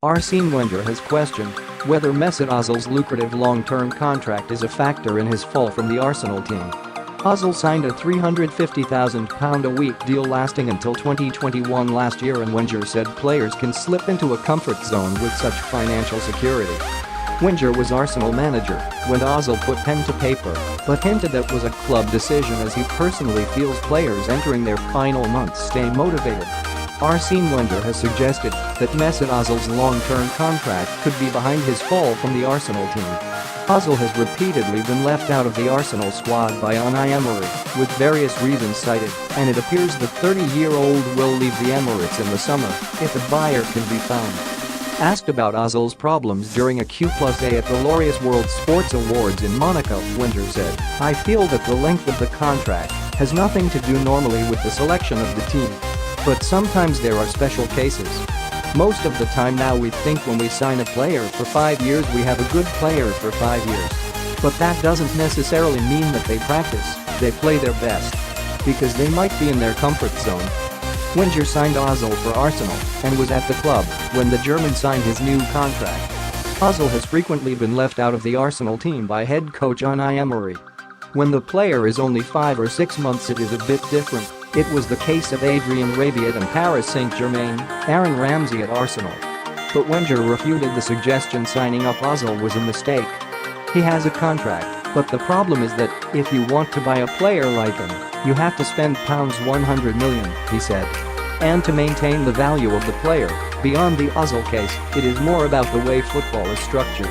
Arsene Wenger has questioned whether Mesut Ozil's lucrative long-term contract is a factor in his fall from the Arsenal team. Ozil signed a £350,000 a week deal lasting until 2021 last year, and Wenger said players can slip into a comfort zone with such financial security. Wenger was Arsenal manager when Ozil put pen to paper, but hinted that was a club decision as he personally feels players entering their final months stay motivated. Arsene Wenger has suggested that Mesut Ozil's long-term contract could be behind his fall from the Arsenal team. Ozil has repeatedly been left out of the Arsenal squad by Unai Emery, with various reasons cited, and it appears the 30-year-old will leave the Emirates in the summer if a buyer can be found. Asked about Ozil's problems during a Q+A at the Laureus World Sports Awards in Monaco, Wenger said, "I feel that the length of the contract has nothing to do normally with the selection of the team. But sometimes there are special cases. Most of the time now we think when we sign a player for 5 years we have a good player for 5 years. But that doesn't necessarily mean that they practice, they play their best. Because they might be in their comfort zone." Wenger signed Ozil for Arsenal and was at the club when the German signed his new contract. Ozil has frequently been left out of the Arsenal team by head coach Unai Emery. When the player is only 5 or 6 months it is a bit different. It was the case of Adrien Rabiot and Paris Saint-Germain, Aaron Ramsey at Arsenal. But Wenger refuted the suggestion signing up Ozil was a mistake. He has a contract, but the problem is that if you want to buy a player like him, you have to spend £100 million, he said. And to maintain the value of the player, beyond the Ozil case, it is more about the way football is structured.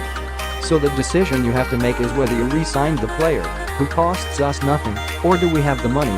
So the decision you have to make is whether you re-sign the player, who costs us nothing, or do we have the money.